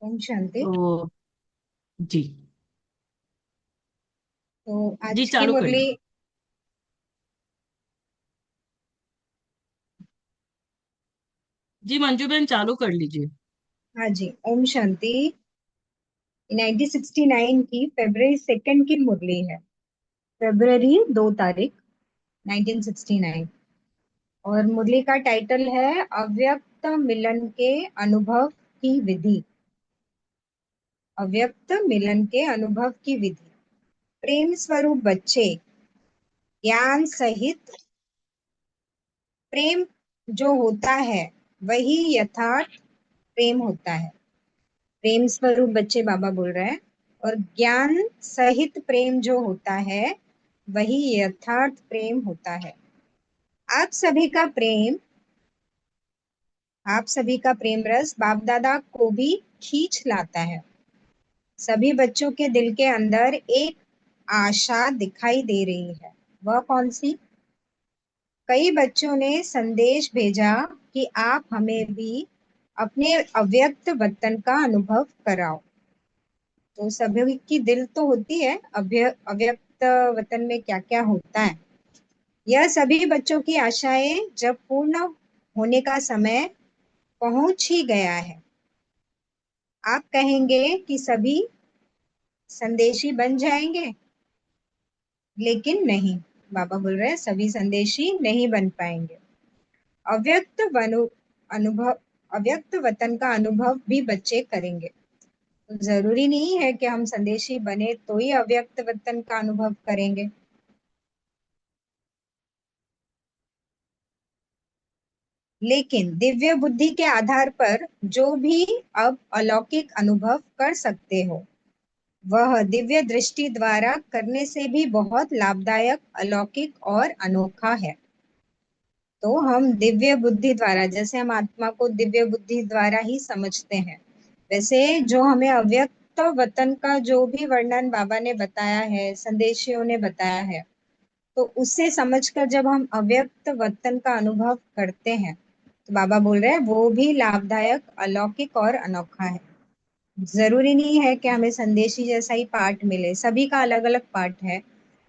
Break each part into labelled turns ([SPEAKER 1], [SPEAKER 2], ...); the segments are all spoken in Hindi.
[SPEAKER 1] ओम शांति।
[SPEAKER 2] तो जी।
[SPEAKER 1] तो
[SPEAKER 2] जी
[SPEAKER 1] आज की
[SPEAKER 2] चालू
[SPEAKER 1] मुरली।
[SPEAKER 2] करिए। जी मंजू बहन चालू कर लीजिए।
[SPEAKER 1] हाँ जी, ओम शांति। 1969 की फरवरी 2 की मुरली है। फरवरी 2 तारीख 1969। और मुरली का टाइटल है अव्यक्त मिलन के अनुभव की विधि। अव्यक्त मिलन के अनुभव की विधि। प्रेम स्वरूप बच्चे ज्ञान सहित प्रेम जो होता है वही यथार्थ प्रेम होता है। प्रेम स्वरूप बच्चे बाबा बोल रहे हैं। और ज्ञान सहित प्रेम जो होता है वही यथार्थ प्रेम होता है। आप सभी का प्रेम आप सभी का प्रेम रस बाप दादा को भी खींच लाता है। सभी बच्चों के दिल के अंदर एक आशा दिखाई दे रही है। वह कौन सी? कई बच्चों ने संदेश भेजा कि आप हमें भी अपने अव्यक्त वतन का अनुभव कराओ। तो सभी की दिल तो होती है अव्यक्त वतन में क्या क्या होता है। यह सभी बच्चों की आशाएं जब पूर्ण होने का समय पहुंच ही गया है। आप कहेंगे कि सभी संदेशी बन जाएंगे, लेकिन नहीं। बाबा बोल रहे हैं सभी संदेशी नहीं बन पाएंगे। अव्यक्त वनु अनुभव अव्यक्त वतन का अनुभव भी बच्चे करेंगे। तो जरूरी नहीं है कि हम संदेशी बने तो ही अव्यक्त वतन का अनुभव करेंगे। लेकिन दिव्य बुद्धि के आधार पर जो भी अब अलौकिक अनुभव कर सकते हो वह दिव्य दृष्टि द्वारा करने से भी बहुत लाभदायक, अलौकिक और अनोखा है। तो हम दिव्य बुद्धि द्वारा, जैसे हम आत्मा को दिव्य बुद्धि द्वारा ही समझते हैं, वैसे जो हमें अव्यक्त वतन का जो भी वर्णन बाबा ने बताया है, संदेशियों ने बताया है, तो उससे समझकर जब हम अव्यक्त वतन का अनुभव करते हैं तो बाबा बोल रहे हैं वो भी लाभदायक, अलौकिक और अनोखा है। जरूरी नहीं है कि हमें संदेशी जैसा ही पाठ मिले, सभी का अलग अलग पाठ है,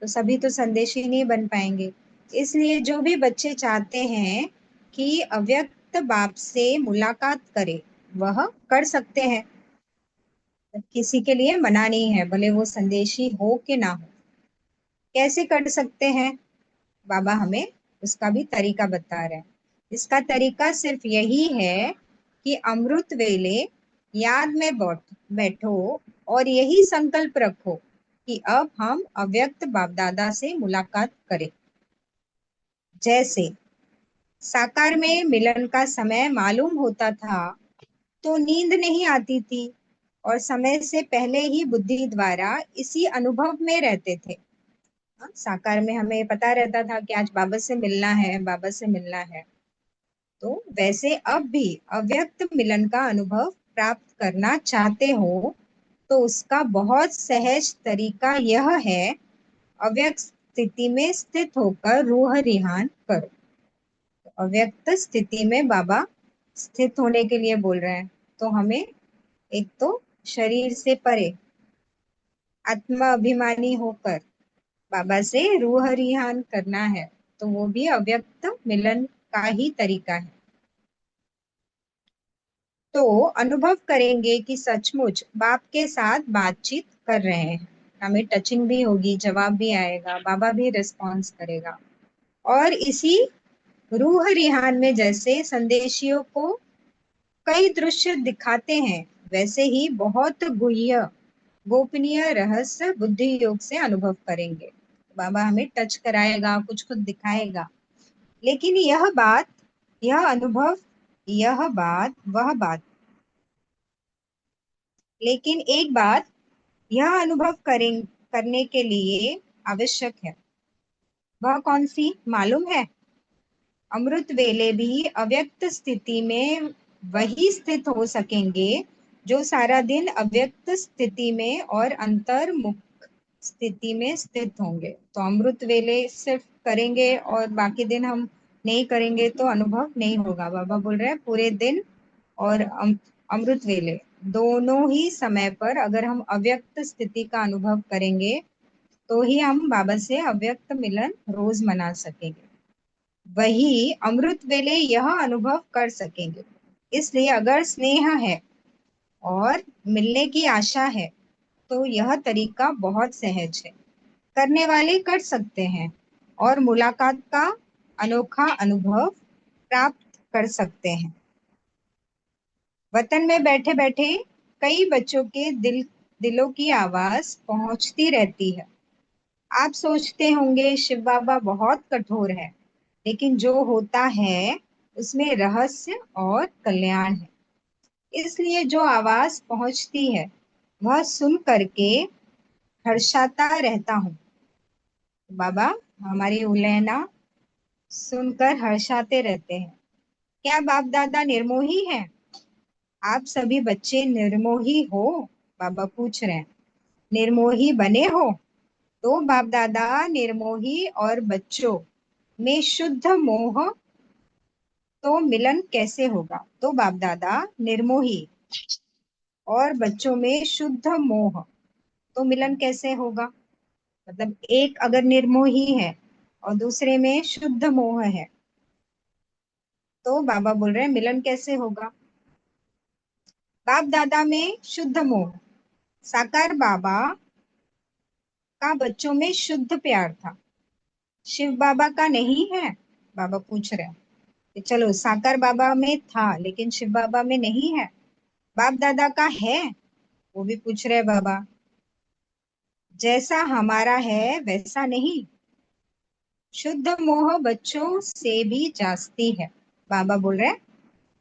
[SPEAKER 1] तो सभी तो संदेशी नहीं बन पाएंगे। इसलिए जो भी बच्चे चाहते हैं कि अव्यक्त बाप से मुलाकात करें वह कर सकते हैं। किसी के लिए मना नहीं है, भले वो संदेशी हो कि ना हो। कैसे कर सकते हैं? बाबा हमें उसका भी तरीका बता रहे हैं। इसका तरीका सिर्फ यही है कि अमृत वेले याद में बैठो और यही संकल्प रखो कि अब हम अव्यक्त बाप दादा से मुलाकात करें। जैसे साकार में मिलन का समय मालूम होता था तो नींद नहीं आती थी और समय से पहले ही बुद्धि द्वारा इसी अनुभव में रहते थे। साकार में हमें पता रहता था कि आज बाबा से मिलना है, बाबा से मिलना है। तो वैसे अब भी अव्यक्त मिलन का अनुभव प्राप्त करना चाहते हो तो उसका बहुत सहज तरीका यह है, अव्यक्त स्थिति में स्थित होकर रूह रिहान करो। तो अव्यक्त स्थिति में बाबा स्थित होने के लिए बोल रहे हैं। तो हमें एक तो शरीर से परे आत्मा अभिमानी होकर बाबा से रूह रिहान करना है। तो वो भी अव्यक्त मिलन का ही तरीका है। तो अनुभव करेंगे कि सचमुच बाप के साथ बातचीत कर रहे हैं। हमें टचिंग भी होगी, जवाब भी आएगा, बाबा भी रिस्पॉन्स करेगा। और इसी रूह रिहान में जैसे संदेशियों को कई दृश्य दिखाते हैं, वैसे ही बहुत गुह्य गोपनीय रहस्य बुद्धि योग से अनुभव करेंगे। बाबा हमें टच कराएगा, कुछ कुछ दिखाएगा। लेकिन यह अनुभव, यह बात वह बात लेकिन एक बात यह अनुभव करने के लिए आवश्यक है। वह कौन सी मालूम है? अमृत वेले भी अव्यक्त स्थिति में वही स्थित हो सकेंगे जो सारा दिन अव्यक्त स्थिति में और अंतर्मुख स्थिति में स्थित होंगे। तो अमृत वेले सिर्फ करेंगे और बाकी दिन हम नहीं करेंगे तो अनुभव नहीं होगा। बाबा बोल रहे हैं पूरे दिन और अमृत वेले दोनों ही समय पर अगर हम अव्यक्त स्थिति का अनुभव करेंगे तो ही हम बाबा से अव्यक्त मिलन रोज मना सकेंगे, वही अमृत वेले यह अनुभव कर सकेंगे। इसलिए अगर स्नेह है और मिलने की आशा है तो यह तरीका बहुत सहज है, करने वाले कर सकते हैं और मुलाकात का अनोखा अनुभव प्राप्त कर सकते हैं। वतन में बैठे बैठे कई बच्चों के दिलों की आवाज पहुंचती रहती है। आप सोचते होंगे शिव बाबा बहुत कठोर है, लेकिन जो होता है उसमें रहस्य और कल्याण है। इसलिए जो आवाज पहुंचती है वह सुन करके हर्षाता रहता हूँ। बाबा हमारी उलहना सुनकर हर्षाते रहते हैं। क्या बाप दादा निर्मोही हैं? आप सभी बच्चे निर्मोही हो? बाबा पूछ रहे हैं। निर्मोही बने हो तो बाप दादा निर्मोही और बच्चों में शुद्ध मोह तो मिलन कैसे होगा? तो बाप दादा निर्मोही और बच्चों में शुद्ध मोह तो मिलन कैसे होगा? मतलब एक अगर निर्मोही है और दूसरे में शुद्ध मोह है तो बाबा बोल रहे हैं मिलन कैसे होगा? बाप दादा में शुद्ध मोह, साकार बाबा का बच्चों में शुद्ध प्यार था, शिव बाबा का नहीं है। बाबा पूछ रहे हैं कि चलो साकार बाबा में था लेकिन शिव बाबा में नहीं है, बाप दादा का है? वो भी पूछ रहे हैं बाबा। जैसा हमारा है वैसा नहीं, शुद्ध मोह बच्चों से भी जास्ती है। बाबा बोल रहे हैं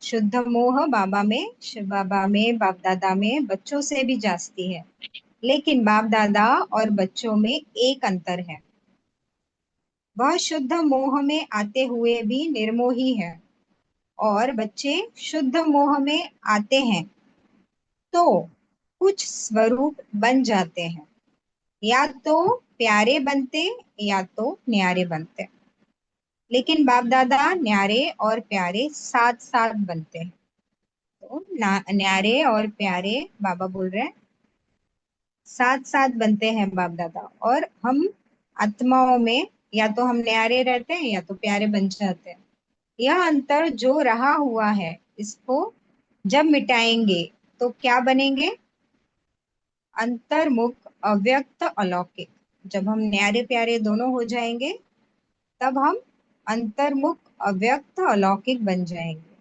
[SPEAKER 1] शुद्ध मोह बाबा में, शिव बाबा में, बाप दादा में बच्चों से भी जास्ती है, लेकिन बाप दादा और बच्चों में एक अंतर है, वह शुद्ध मोह में आते हुए भी निर्मोही है और बच्चे शुद्ध मोह में आते हैं तो कुछ स्वरूप बन जाते हैं, या तो प्यारे बनते या तो न्यारे बनते, लेकिन बाप दादा न्यारे और प्यारे साथ साथ बनते हैं। तो न्यारे और प्यारे बाबा बोल रहे हैं साथ साथ बनते हैं बाप दादा, और हम आत्माओं में या तो हम न्यारे रहते हैं या तो प्यारे बन जाते हैं। यह अंतर जो रहा हुआ है इसको जब मिटाएंगे तो क्या बनेंगे? अंतर्मुख, अव्यक्त, अलौकिक। जब हम न्यारे प्यारे दोनों हो जाएंगे तब हम अंतर्मुख, अव्यक्त, अलौकिक बन जाएंगे।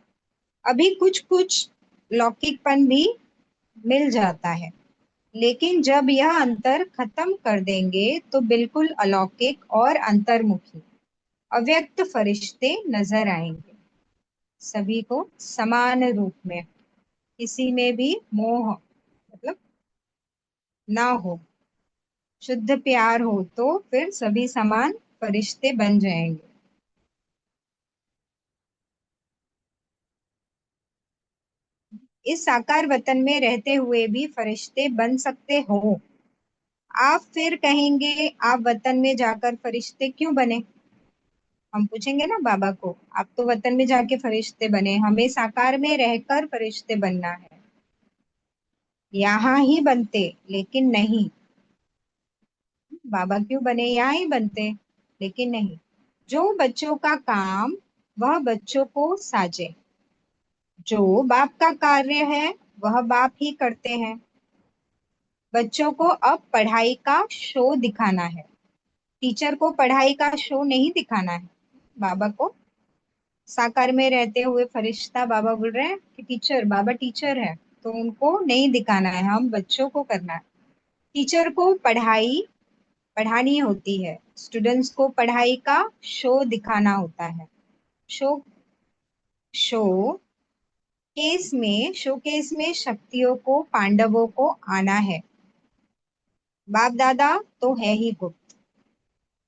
[SPEAKER 1] अभी कुछ कुछ लौकिकपन भी मिल जाता है, लेकिन जब यह अंतर खत्म कर देंगे तो बिल्कुल अलौकिक और अंतर्मुखी अव्यक्त फरिश्ते नजर आएंगे, सभी को समान रूप में, किसी में भी मोह मतलब ना हो, शुद्ध प्यार हो तो फिर सभी समान फरिश्ते बन जाएंगे। इस साकार वतन में रहते हुए भी फरिश्ते बन सकते हो। आप फिर कहेंगे आप वतन में जाकर फरिश्ते क्यों बने? हम पूछेंगे ना बाबा को, आप तो वतन में जाके फरिश्ते बने, हमें साकार में रहकर फरिश्ते बनना है। यहाँ ही बनते लेकिन नहीं। बाबा क्यों बने? यहाँ ही बनते लेकिन नहीं। जो बच्चों का काम वह बच्चों को साजे, जो बाप का कार्य है वह बाप ही करते हैं। बच्चों को अब पढ़ाई का शो दिखाना है, टीचर को पढ़ाई का शो नहीं दिखाना है। बाबा को साकार में रहते हुए फरिश्ता बाबा बोल रहे हैं कि टीचर, बाबा टीचर है तो उनको नहीं दिखाना है, हम बच्चों को करना है। टीचर को पढ़ाई पढ़ानी होती है, स्टूडेंट्स को पढ़ाई का शो दिखाना होता है। शो शो शोकेस में शक्तियों को, पांडवों को आना है। बाप दादा तो है ही गुप्त,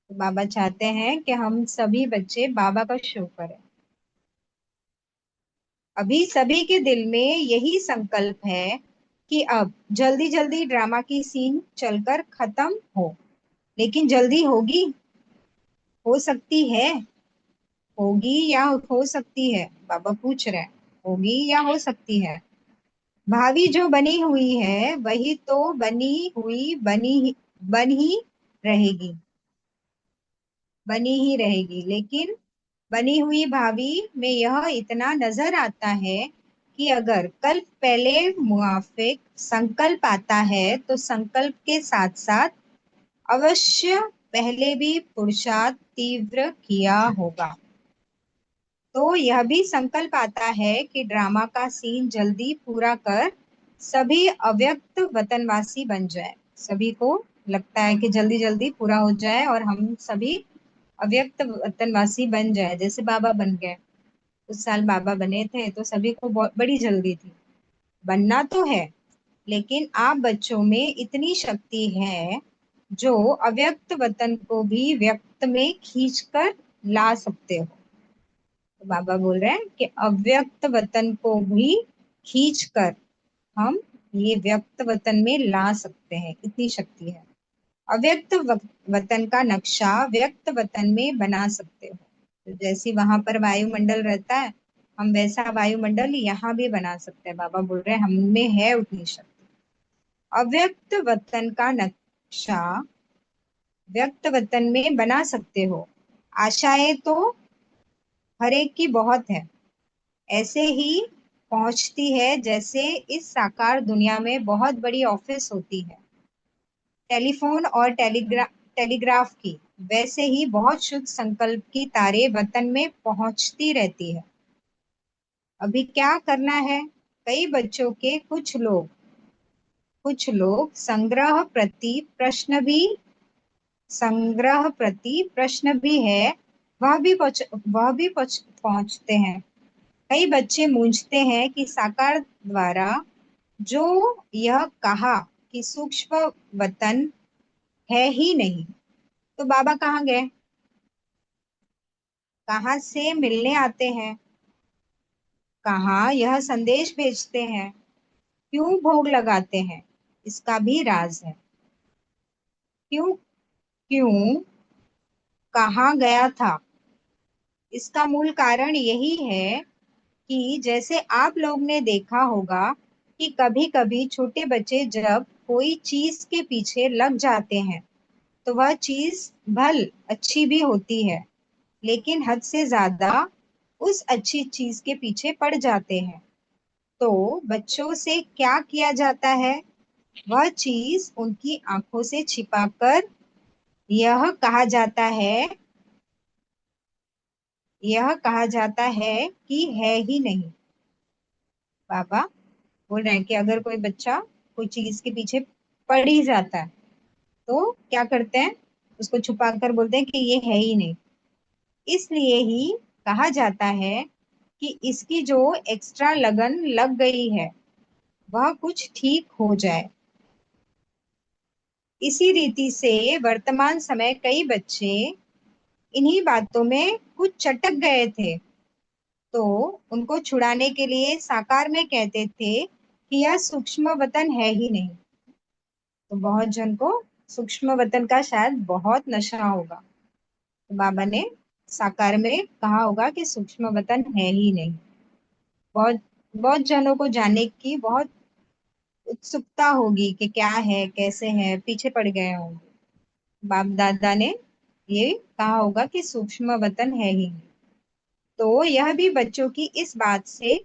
[SPEAKER 1] तो बाबा चाहते हैं कि हम सभी बच्चे बाबा का शो करें। अभी सभी के दिल में यही संकल्प है कि अब जल्दी जल्दी ड्रामा की सीन चलकर खत्म हो, लेकिन जल्दी होगी? हो सकती है? होगी या हो सकती है? बाबा पूछ रहे हैं होगी या हो सकती है? भावी जो बनी हुई है वही तो बन ही रहेगी, बनी ही रहेगी। लेकिन बनी हुई भावी में यह इतना नजर आता है कि अगर कल्प पहले मुआफिक संकल्प आता है तो संकल्प के साथ साथ अवश्य पहले भी पुरुषार्थ तीव्र किया होगा। तो यह भी संकल्प आता है कि ड्रामा का सीन जल्दी पूरा कर सभी अव्यक्त वतनवासी बन जाए। सभी को लगता है कि जल्दी जल्दी पूरा हो जाए और हम सभी अव्यक्त वतनवासी बन जाए, जैसे बाबा बन गए। उस साल बाबा बने थे तो सभी को बहुत बड़ी जल्दी थी। बनना तो है, लेकिन आप बच्चों में इतनी शक्ति है जो अव्यक्त वतन को भी व्यक्त में खींच कर ला सकते हो। तो बाबा बोल रहे हैं कि अव्यक्त वतन को भी खींच कर हम ये व्यक्त वतन में ला सकते हैं, इतनी शक्ति है। अव्यक्त वतन का नक्शा व्यक्त वतन में बना सकते हो। तो जैसी वहां पर वायुमंडल रहता है, हम वैसा वायुमंडल यहाँ भी बना सकते हैं। बाबा बोल रहे हैं हम में है उतनी शक्ति। अव्यक्त वतन का नक्शा व्यक्त वतन में बना सकते हो। आशाएं तो हर एक की बहुत है, ऐसे ही पहुंचती है जैसे इस साकार दुनिया में बहुत बड़ी ऑफिस होती है टेलीफोन और टेलीग्राफ की, वैसे ही बहुत शुद्ध संकल्प की तारे वतन में पहुंचती रहती है। अभी क्या करना है? कई बच्चों के कुछ लोग संग्रह प्रति प्रश्न भी है, पहुंचते हैं। कई बच्चे मूंझते हैं कि साकार द्वारा जो यह कहा कि सूक्ष्म वतन है ही नहीं, तो बाबा कहाँ गए? कहाँ से मिलने आते हैं? कहाँ यह संदेश भेजते हैं? क्यों भोग लगाते हैं? इसका भी राज है। क्यों क्यों कहाँ गया था? इसका मूल कारण यही है कि जैसे आप लोग ने देखा होगा कि कभी कभी छोटे बच्चे जब कोई चीज के पीछे लग जाते हैं तो वह चीज भल अच्छी भी होती है, लेकिन हद से ज्यादा उस अच्छी चीज के पीछे पड़ जाते हैं। तो बच्चों से क्या किया जाता है? वह चीज उनकी आंखों से छिपाकर यह कहा जाता है यह कहा जाता है कि है ही नहीं। बाबा बोल रहे हैं कि अगर कोई बच्चा कोई चीज के पीछे पड़ ही जाता है तो क्या करते हैं? उसको छुपा कर बोलते हैं कि ये है ही नहीं। इसलिए ही कहा जाता है कि इसकी जो एक्स्ट्रा लगन लग गई है वह कुछ ठीक हो जाए। इसी रीति से वर्तमान समय कई बच्चे इन्हीं बातों में कुछ चटक गए थे, तो उनको छुड़ाने के लिए साकार में कहते थे कि यह सूक्ष्म वतन है ही नहीं। तो बहुत जन को सूक्ष्म वतन का शायद बहुत नशा होगा, तो बाबा ने साकार में कहा होगा कि सूक्ष्म वतन है ही नहीं। बहुत बहुत जनों को जानने की बहुत उत्सुकता होगी कि क्या है कैसे है, पीछे पड़ गए होंगे। बाप दादा ने ये कहा होगा कि सूक्ष्म वतन है ही नहीं। तो यह भी बच्चों की इस बात से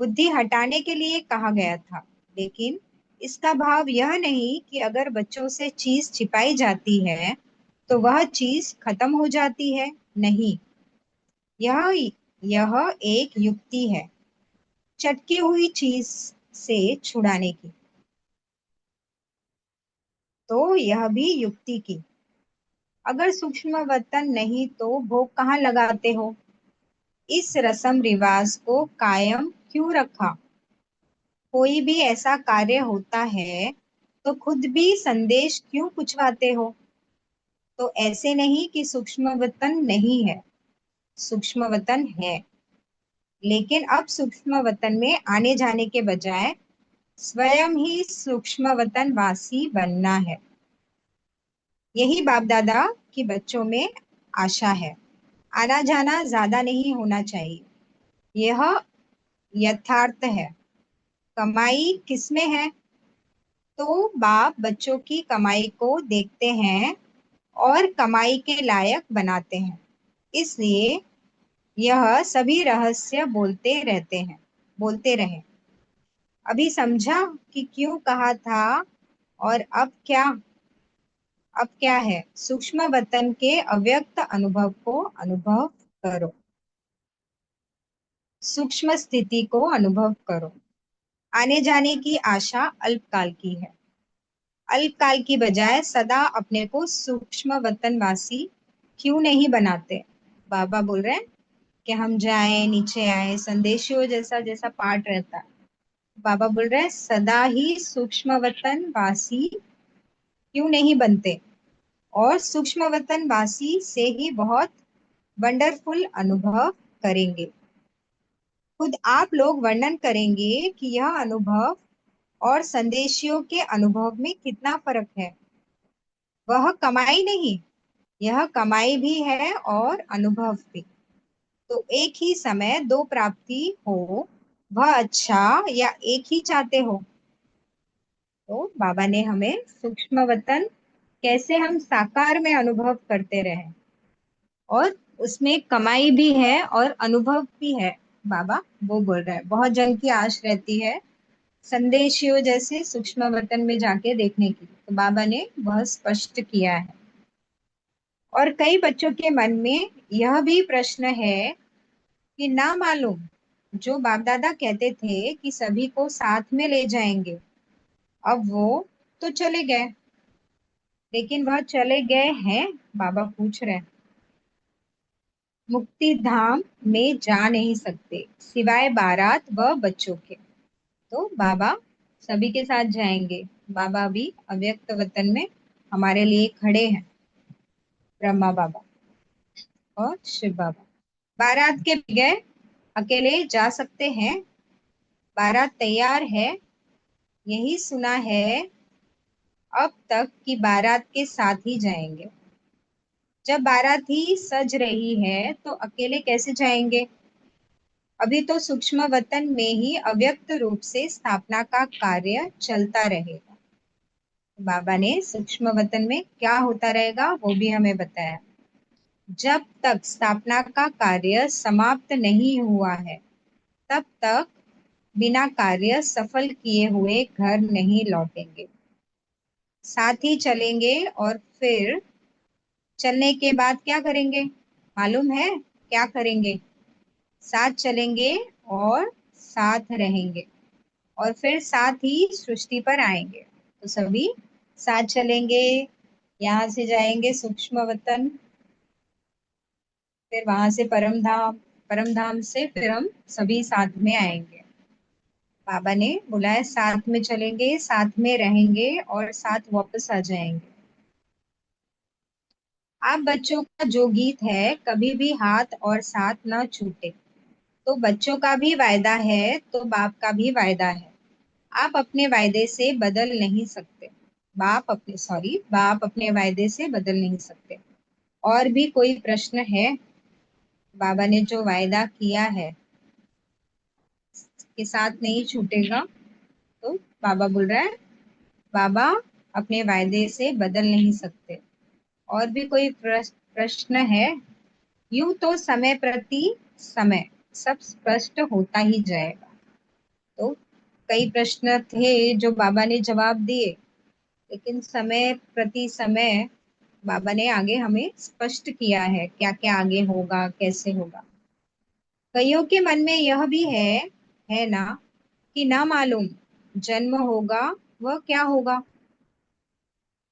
[SPEAKER 1] बुद्धि हटाने के लिए कहा गया था। लेकिन इसका भाव यह नहीं कि अगर बच्चों से चीज छिपाई जाती है तो वह चीज खत्म हो जाती है। नहीं, यह यह एक युक्ति है चटकी हुई चीज से छुड़ाने की। तो यह भी युक्ति की। अगर सूक्ष्म वतन नहीं तो भोग कहाँ लगाते हो? इस रस्म रिवाज को कायम क्यों रखा? कोई भी ऐसा कार्य होता है तो खुद भी संदेश क्यों पूछवाते हो? तो ऐसे नहीं कि सूक्ष्म वतन नहीं है, सूक्ष्म वतन है। लेकिन अब सूक्ष्म वतन में आने जाने के बजाय स्वयं ही सूक्ष्म वतन वासी बनना है। यही बाप दादा की बच्चों में आशा है। आना जाना ज्यादा नहीं होना चाहिए, यह यथार्थ है। कमाई किसमें है? तो बाप बच्चों की कमाई को देखते हैं और कमाई के लायक बनाते हैं। इसलिए यह सभी रहस्य बोलते रहे। अभी समझा कि क्यों कहा था? और अब क्या है? सूक्ष्म वतन के अव्यक्त अनुभव को अनुभव करो। सूक्ष्म स्थिति को अनुभव करो। आने जाने की आशा अल्पकाल की है। अल्पकाल की बजाय सदा अपने को सूक्ष्म वतनवासी क्यों नहीं बनाते? बाबा बोल रहे हैं कि हम जाएं नीचे आए, संदेशियों जैसा जैसा पाठ रहता है। बाबा बोल रहे हैं सदा ही सूक्ष्म वतनवासी क्यों नहीं बनते, और सूक्ष्म वतनवासी से ही बहुत वंडरफुल अनुभव करेंगे। खुद आप लोग वर्णन करेंगे कि यह अनुभव और संदेशियों के अनुभव में कितना फर्क है। वह कमाई नहीं, यह कमाई भी है और अनुभव भी। तो एक ही समय दो प्राप्ति हो, वह अच्छा या एक ही चाहते हो? तो बाबा ने हमें सूक्ष्म वतन कैसे हम साकार में अनुभव करते रहे, और उसमें कमाई भी है और अनुभव भी है। बाबा वो बोल रहे हैं बहुत जन की आश रहती है संदेशियों जैसे सूक्ष्म वतन में जाके देखने की, तो बाबा ने वह स्पष्ट किया है। और कई बच्चों के मन में यह भी प्रश्न है कि ना मालूम, जो बाप दादा कहते थे कि सभी को साथ में ले जाएंगे, अब वो तो चले गए, लेकिन वह चले गए हैं? बाबा पूछ रहे हैं। मुक्ति धाम में जा नहीं सकते सिवाय बारात व बच्चों के। तो बाबा सभी के साथ जाएंगे। बाबा भी अव्यक्त वतन में हमारे लिए खड़े हैं, ब्रह्मा बाबा और शिव बाबा। बारात के बगैर अकेले जा सकते हैं? बारात तैयार है, यही सुना है अब तक कि बारात के साथ ही जाएंगे। जब बारात ही सज रही है तो अकेले कैसे जाएंगे? अभी तो सूक्ष्म वतन में ही अव्यक्त रूप से स्थापना का कार्य चलता रहेगा। बाबा ने सूक्ष्म वतन में क्या होता रहेगा वो भी हमें बताया। जब तक स्थापना का कार्य समाप्त नहीं हुआ है, तब तक बिना कार्य सफल किए हुए घर नहीं लौटेंगे। साथ ही चलेंगे और फिर चलने के बाद क्या करेंगे? मालूम है क्या करेंगे? साथ चलेंगे और साथ रहेंगे, और फिर साथ ही सृष्टि पर आएंगे। तो सभी साथ चलेंगे, यहाँ से जाएंगे सूक्ष्म वतन, फिर वहां से परम धाम, परम धाम से फिर हम सभी साथ में आएंगे। बाबा ने बुलाया साथ में चलेंगे, साथ में रहेंगे और साथ वापस आ जाएंगे। आप बच्चों का जो गीत है कभी भी हाथ और साथ ना छूटे, तो बच्चों का भी वायदा है तो बाप का भी वायदा है। आप अपने वायदे से बदल नहीं सकते। बाप अपने वायदे से बदल नहीं सकते। और भी कोई प्रश्न है? बाबा ने जो वायदा किया है के साथ नहीं छूटेगा, तो बाबा बोल रहा है बाबा अपने वायदे से बदल नहीं सकते। और भी कोई प्रश्न है? यूं तो समय प्रति समय सब स्पष्ट होता ही जाएगा। तो कई प्रश्न थे जो बाबा ने जवाब दिए, लेकिन समय प्रति समय बाबा ने आगे हमें स्पष्ट किया है क्या क्या आगे होगा, कैसे होगा। कईयों के मन में यह भी है ना, कि ना मालूम जन्म होगा, वह क्या होगा?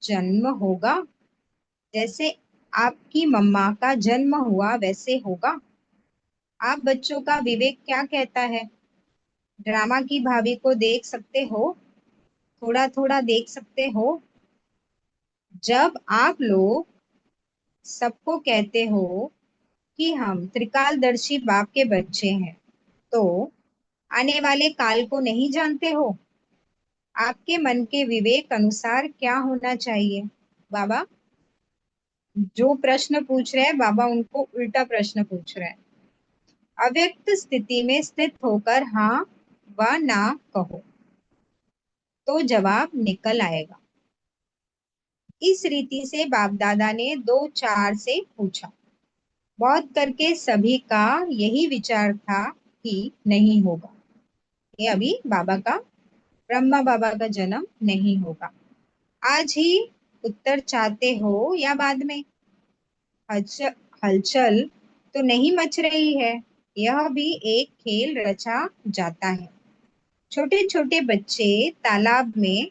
[SPEAKER 1] जन्म होगा जैसे आपकी मम्मा का जन्म हुआ वैसे होगा। आप बच्चों का विवेक क्या कहता है? ड्रामा की भाभी को देख सकते हो, थोड़ा थोड़ा देख सकते हो। जब आप लोग सबको कहते हो कि हम त्रिकालदर्शी बाप के बच्चे हैं, तो आने वाले काल को नहीं जानते हो? आपके मन के विवेक अनुसार क्या होना चाहिए? बाबा जो प्रश्न पूछ रहे हैं, बाबा उनको उल्टा प्रश्न पूछ रहे हैं। अव्यक्त स्थिति में स्थित होकर हाँ व ना कहो। तो जवाब निकल आएगा। इस रीति से बाप दादा ने दो चार से पूछा। बहुत करके सभी का यही विचार था कि नहीं होगा, ये अभी बाबा का, ब्रह्मा बाबा का जन्म नहीं होगा। आज ही उत्तर चाहते हो या बाद में? हलचल हलचल तो नहीं मच रही है। यह भी एक खेल रचा जाता है। छोटे छोटे बच्चे तालाब में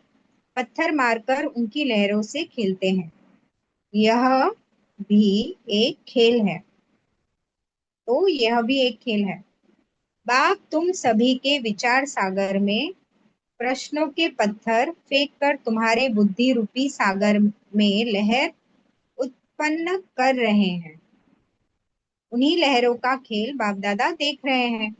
[SPEAKER 1] पत्थर मारकर उनकी लहरों से खेलते हैं। यह भी एक खेल है। तो यह भी एक खेल है। बाप तुम सभी के विचार सागर में प्रश्नों के पत्थर फेंक कर तुम्हारे बुद्धि रूपी सागर में लहर उत्पन्न कर रहे हैं। उन्हीं लहरों का खेल बाप दादा देख रहे हैं।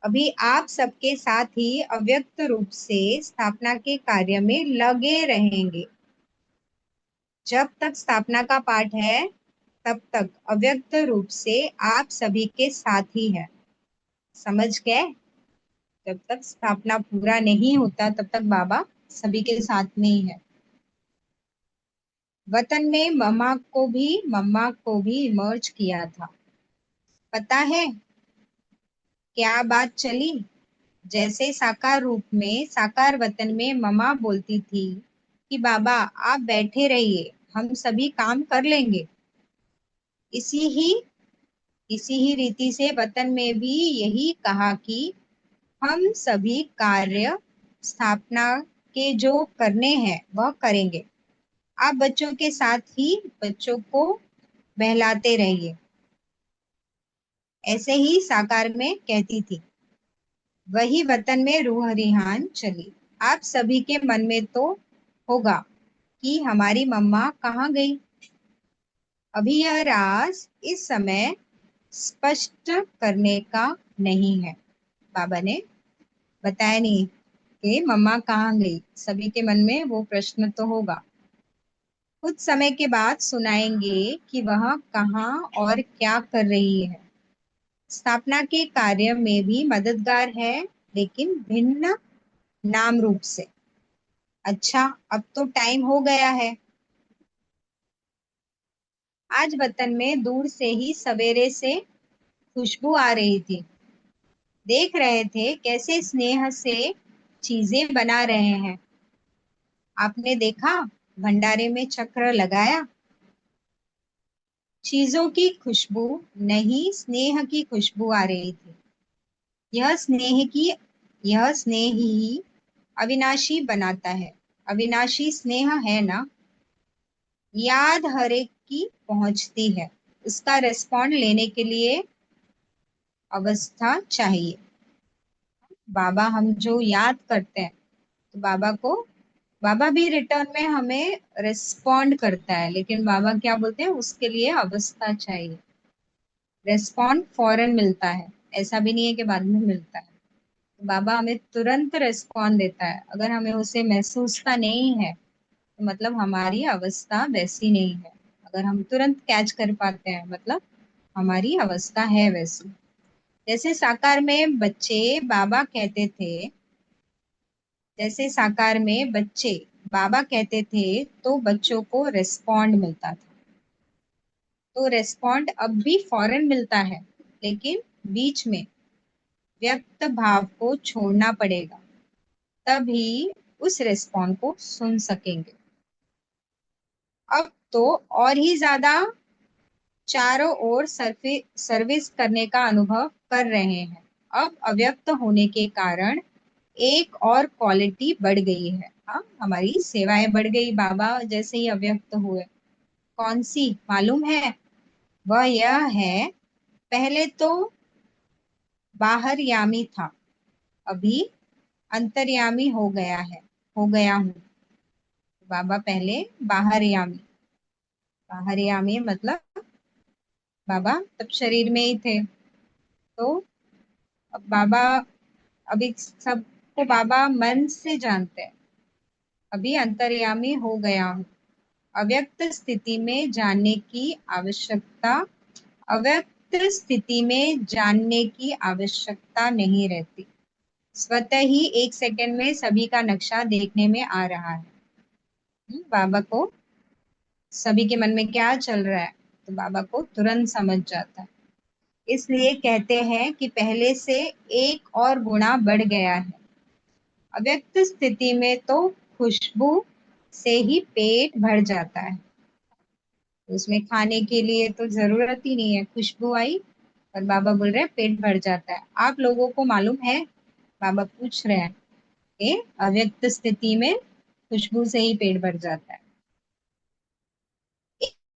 [SPEAKER 1] अभी आप सबके साथ ही अव्यक्त रूप से स्थापना के कार्य में लगे रहेंगे। जब तक स्थापना का पाठ है तब तक अव्यक्त रूप से आप सभी के साथ ही है। समझ गए? जब तक स्थापना पूरा नहीं होता तब तक बाबा सभी के साथ में ही है। वतन में मम्मा को भी मर्ज किया था। पता है क्या बात चली? जैसे साकार रूप में साकार वतन में मम्मा बोलती थी कि बाबा आप बैठे रहिए, हम सभी काम कर लेंगे। इसी ही इसी ही रीति से वतन में भी यही कहा कि हम सभी कार्य स्थापना के जो करने हैं वह करेंगे। आप बच्चों के साथ ही बच्चों को बहलाते रहिए। ऐसे ही साकार में कहती थी। वही वतन में रूह रिहान चली। आप सभी के मन में तो होगा कि हमारी मम्मा कहाँ गई। अभी यह राज इस समय स्पष्ट करने का नहीं है। बाबा ने बताया नहीं कि मम्मा कहाँ गई। सभी के मन में वो प्रश्न तो होगा। कुछ समय के बाद सुनाएंगे कि वह कहाँ और क्या कर रही है। स्थापना के कार्य में भी मददगार है, लेकिन भिन्न नाम रूप से। अच्छा, अब तो टाइम हो गया है। आज वतन में दूर से ही सवेरे से खुशबू आ रही थी। देख रहे थे कैसे स्नेह से चीजें बना रहे हैं। आपने देखा भंडारे में चक्र लगाया। चीजों की खुशबू नहीं, स्नेह की खुशबू आ रही थी। यह स्नेह की यह स्नेह ही अविनाशी बनाता है। अविनाशी स्नेह है ना। याद हर एक की पहुंचती है। उसका रिस्पॉन्ड लेने के लिए अवस्था चाहिए। बाबा हम जो याद करते हैं तो बाबा भी रिटर्न में हमें रिस्पॉन्ड करता है, लेकिन बाबा क्या बोलते हैं, उसके लिए अवस्था चाहिए। रिस्पॉन्ड फौरन मिलता है, ऐसा भी नहीं है कि बाद में मिलता है। तो बाबा हमें तुरंत रिस्पॉन्ड देता है। अगर हमें उसे महसूसता नहीं है तो मतलब हमारी अवस्था वैसी नहीं है। अगर हम तुरंत कैच कर पाते हैं मतलब हमारी अवस्था है वैसी। जैसे साकार में बच्चे बाबा कहते थे जैसे साकार में बच्चे बाबा कहते थे तो बच्चों को रिस्पॉन्ड मिलता था। तो रिस्पॉन्ड अब भी फौरन मिलता है, लेकिन बीच में व्यक्त भाव को छोड़ना पड़ेगा, तभी उस रिस्पॉन्ड को सुन सकेंगे। अब तो और ही ज्यादा चारों ओर सर्विस करने का अनुभव कर रहे हैं। अब अव्यक्त होने के कारण एक और क्वालिटी बढ़ गई है। हाँ, हमारी सेवाएं बढ़ गई बाबा जैसे ही अव्यक्त हुए। कौन सी मालूम है? वह यह है, पहले तो बाहर यामी था, अभी अंतर्यामी हो गया हूँ। बाबा पहले बाहर यामी। बाहर यामी मतलब बाबा तब शरीर में ही थे। तो अब बाबा, अभी सबको बाबा मन से जानते हैं। अभी अंतर्यामी हो गया हूँ। अव्यक्त स्थिति में जानने की आवश्यकता अव्यक्त स्थिति में जानने की आवश्यकता नहीं रहती। स्वतः ही 1 सेकंड में सभी का नक्शा देखने में आ रहा है। बाबा को सभी के मन में क्या चल रहा है तो बाबा को तुरंत समझ जाता है। इसलिए कहते हैं कि पहले से 1 और गुना बढ़ गया है। अव्यक्त स्थिति में तो खुशबू से ही पेट भर जाता है। उसमें खाने के लिए तो जरूरत ही नहीं है, खुशबू आई और बाबा बोल रहे हैं पेट भर जाता है। आप लोगों को मालूम है, बाबा पूछ रहे हैं कि अव्यक्त स्थिति में खुशबू से ही पेट भर जाता है।